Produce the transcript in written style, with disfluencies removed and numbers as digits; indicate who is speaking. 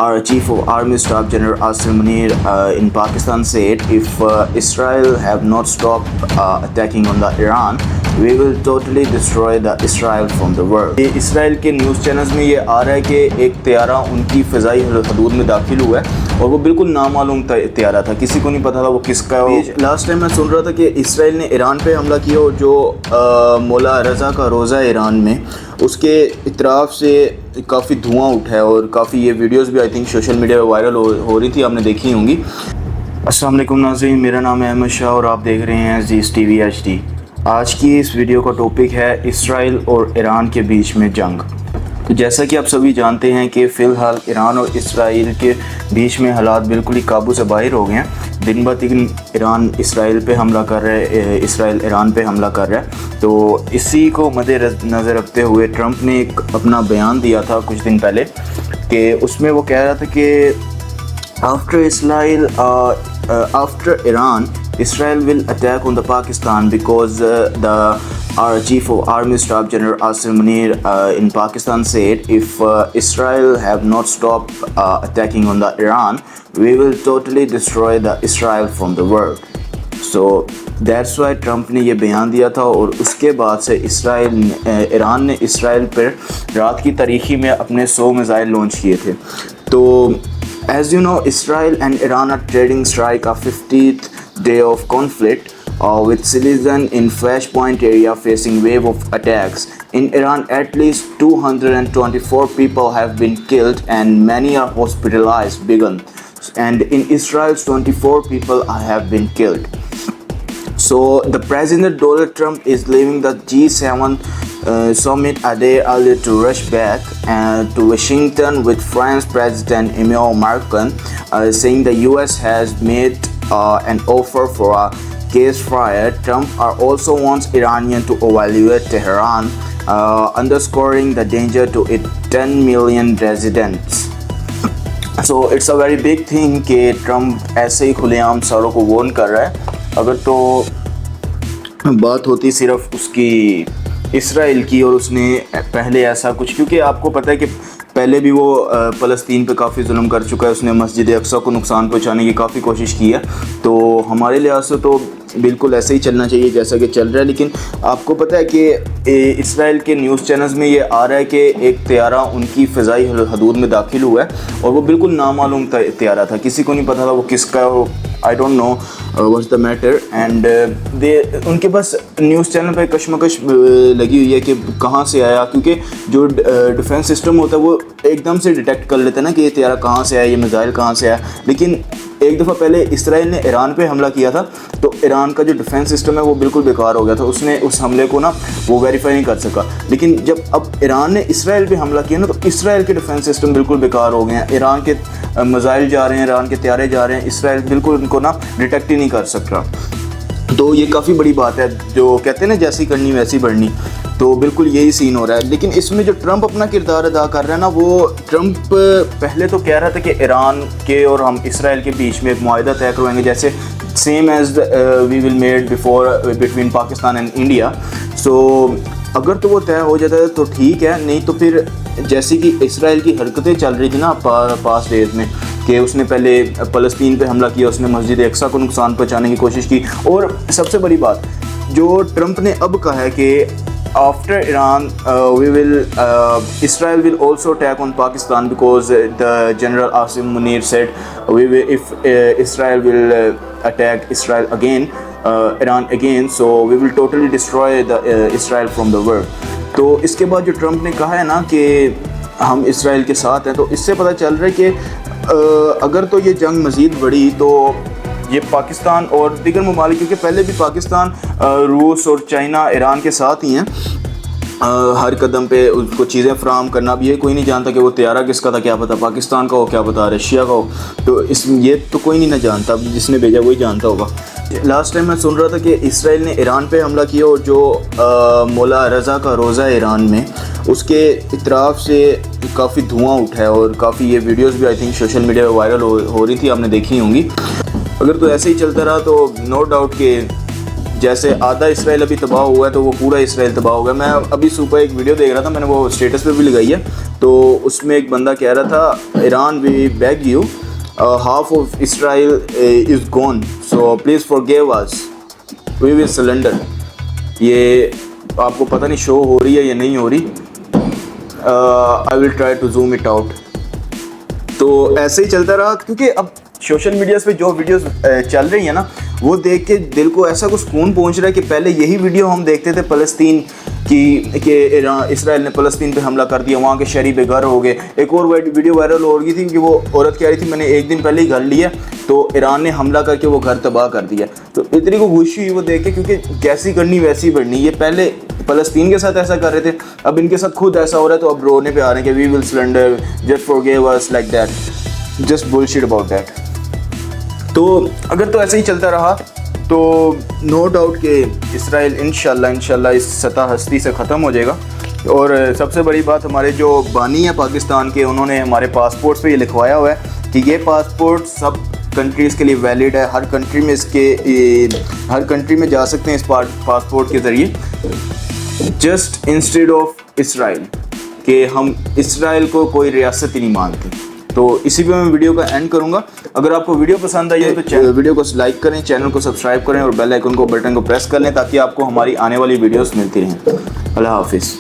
Speaker 1: our Chief of Army Staff General Asim Munir in Pakistan said, if Israel have not stopped attacking on the Iran, we will totally destroy the Israel from the world. Israel के news channels में ये आ रहा है कि एक तैयारा उनकी फ़िज़ाई हदूद में दाखिल हुआ है और वो बिल्कुल नामालूम तैयारा था, किसी को नहीं पता था वो किसका है। लास्ट टाइम मैं सुन रहा था कि इसराइल ने ईरान पे हमला किया और जो मौला रज़ा का रोज़ा ईरान में उसके इतराफ़ से काफ़ी धुआं उठा है और काफ़ी ये वीडियोस भी आई थिंक सोशल मीडिया पे वायरल हो रही थी, आपने देखी होंगी। अस्सलाम वालेकुम नाज़रीन, मेरा नाम है अहमद शाह और आप देख रहे हैं ज़ीस टीवी HD। आज की इस वीडियो का टॉपिक है इसराइल और ईरान के बीच में जंग। तो जैसा कि आप सभी जानते हैं कि फ़िलहाल ईरान और इसराइल के बीच में हालात बिल्कुल ही काबू से बाहर हो गए हैं। दिन ब दिन ईरान इसराइल पे हमला कर रहा है, इसराइल ईरान पे हमला कर रहा है। तो इसी को मद्देनज़र रखते हुए ट्रंप ने एक अपना बयान दिया था कुछ दिन पहले कि उसमें वो कह रहा था कि after Iran Israel will attack on the Pakistan because our Chief of Army Staff General Asim Munir in Pakistan said, if Israel have not stopped attacking on the Iran, we will totally destroy the Israel from the world. So that's why Trump ने ये बयान दिया था और उसके बाद से Iran ने इसराइल पर रात की तारीखी में अपने 100 मिसाइल लॉन्च किए थे। तो as you know, Israel and Iran are trading strike a 50th day of conflict with citizens in Flashpoint area facing wave of attacks. In Iran, at least 224 people have been killed and many are hospitalized. And in Israel, 24 people have been killed. So the President Donald Trump is leaving the G7 summit a day earlier to rush back to Washington with France President Emmanuel Macron, saying the US has made an offer for a ceasefire. Trump also wants Iranians to evaluate Tehran, underscoring the danger to its 10 million residents. So it's a very big thing कि Trump ऐसे ही खुलेआम सारों को Warne कर रहा है। अगर तो बात होती सिर्फ उसकी इसराइल की और उसने पहले ऐसा कुछ, क्योंकि आपको पता है कि पहले भी वो फ़लस्तीन पे काफ़ी जुल्म कर चुका है, उसने मस्जिद अक्सा को नुकसान पहुंचाने की काफ़ी कोशिश की है। तो हमारे लिहाज से तो बिल्कुल ऐसे ही चलना चाहिए जैसा कि चल रहा है। लेकिन आपको पता है कि इसराइल के न्यूज़ चैनल्स में ये आ रहा है कि एक तैयारा उनकी फ़िज़ाई हदूद में दाखिल हुआ है और वो बिल्कुल नामालूम तैयारा था, किसी को नहीं पता था वो किसका है। I don't know what's the matter and उनके पास न्यूज़ चैनल पे कशमकश लगी हुई है कि कहाँ से आया, क्योंकि जो डिफेंस सिस्टम होता है वो एकदम से डिटेक्ट कर लेते हैं ना कि ये तैयारा कहाँ से आया, ये मिसाइल कहाँ से आया। लेकिन एक दफ़ा पहले इसराइल ने ईरान पे हमला किया था तो ईरान का जो डिफेंस सिस्टम है वो बिल्कुल बेकार हो गया था, उसने उस हमले को ना वो वेरीफाई नहीं कर सका। लेकिन जब अब ईरान ने इसराइल पे हमला किया ना तो इसराइल के डिफेंस सिस्टम बिल्कुल बेकार हो गए हैं। ईरान के मिसाइल जा रहे हैं, ईरान के तैयारे जा रहे हैं, इसराइल बिल्कुल उनको ना डिटेक्ट ही नहीं कर सक रहा। तो ये काफ़ी बड़ी बात है, जो कहते हैं ना जैसी करनी वैसी बढ़नी, तो बिल्कुल यही सीन हो रहा है। लेकिन इसमें जो ट्रंप अपना किरदार अदा कर रहा है ना, वो ट्रंप पहले तो कह रहा था कि ईरान के और हम इसराइल के बीच में एक मुआहदा तय करवाएंगे, जैसे same as we will made before between Pakistan and India. So अगर तो वो तय हो जाता है तो ठीक है, नहीं तो फिर जैसी कि इसराइल की हरकतें चल रही थी ना पास डेज में कि उसने पहले फ़लस्तीन पे हमला किया, उसने मस्जिद अक्सा को नुकसान पहुंचाने की कोशिश की। और सबसे बड़ी बात जो ट्रंप ने अब कहा है कि after Iran, Israel will also attack on Pakistan because the General Asim Munir said if Israel will attack Israel again, Iran again, so we will totally destroy the Israel from the world. तो इसके बाद जो Trump ने कहा है ना कि हम इसराइल के साथ हैं, तो इससे पता चल रहा है कि अगर तो ये जंग मज़ीद बढ़ी तो ये पाकिस्तान और दीगर ममालिक, क्योंकि पहले भी पाकिस्तान रूस और चाइना ईरान के साथ ही हैं हर कदम पे उसको चीज़ें फराहम करना। भी ये कोई नहीं जानता कि वो तैयारा किसका था, क्या पता पाकिस्तान का हो, क्या पता रशिया का हो। तो ये तो कोई नहीं ना जानता, जिसने भेजा वही जानता होगा। लास्ट टाइम मैं सुन रहा था कि इसराइल ने ईरान पे हमला किया और जो मौला रज़ा का रोज़ा ईरान में उसके इतराफ़ से काफ़ी धुआं उठा है और काफ़ी ये वीडियोस भी आई थिंक सोशल मीडिया पे वायरल हो रही थी, आपने देखी होंगी। अगर तो ऐसे ही चलता रहा तो नो डाउट कि جیسے آدھا اسرائیل ابھی تباہ ہوا ہے تو وہ پورا اسرائیل تباہ ہو گیا. میں ابھی صبح ایک ویڈیو دیکھ رہا تھا, میں نے وہ اسٹیٹس پہ بھی لگائی ہے, تو اس میں ایک بندہ کہہ رہا تھا Iran we beg you, half of Israel is gone, so please forgive us, we will surrender. یہ آپ کو پتہ نہیں شو ہو رہی ہے یا نہیں ہو رہی, I will try to zoom it out. تو ایسے ہی چلتا رہا, کیونکہ اب سوشل میڈیاز پہ جو ویڈیوز چل رہی ہیں نا وہ دیکھ کے دل کو ایسا کچھ سکون پہنچ رہا ہے کہ پہلے یہی ویڈیو ہم دیکھتے تھے فلسطین کی کہ اسرائیل نے فلسطین پہ حملہ کر دیا, وہاں کے شہری بے گھر ہو گئے. ایک اور ویڈیو وائرل ہو رہی تھی کہ وہ عورت کہہ رہی تھی میں نے ایک دن پہلے ہی گھر لیا تو ایران نے حملہ کر کے وہ گھر تباہ کر دیا. تو اتنی کو خوشی ہوئی وہ دیکھ کے, کیونکہ کیسی کرنی ویسی بڑھنی. یہ پہلے فلسطین کے ساتھ ایسا کر رہے تھے, اب ان کے ساتھ خود ایسا ہو رہا ہے, تو اب رونے پہ آ رہے ہیں کہ we will surrender, just forgive us, like that, just bullshit about that. تو اگر تو ایسے ہی چلتا رہا تو نو ڈاؤٹ کہ اسرائیل انشاءاللہ اس سطح ہستی سے ختم ہو جائے گا. اور سب سے بڑی بات, ہمارے جو بانی ہیں پاکستان کے, انہوں نے ہمارے پاسپورٹس پہ یہ لکھوایا ہوا ہے کہ یہ پاسپورٹ سب کنٹریز کے لیے ویلڈ ہے, ہر کنٹری میں اس کے ہر کنٹری میں جا سکتے ہیں اس پاسپورٹ کے ذریعے, جسٹ انسٹیڈ آف اسرائیل, کہ ہم اسرائیل کو کوئی ریاست ہی نہیں مانتے. تو اسی پہ میں ویڈیو کا اینڈ کروں گا. اگر آپ کو ویڈیو پسند آئی ہے تو ویڈیو کو لائک کریں, چینل کو سبسکرائب کریں اور بیل آئیکن کو بٹن کو پریس کر لیں تاکہ آپ کو ہماری آنے والی ویڈیوز ملتی رہیں. اللہ حافظ.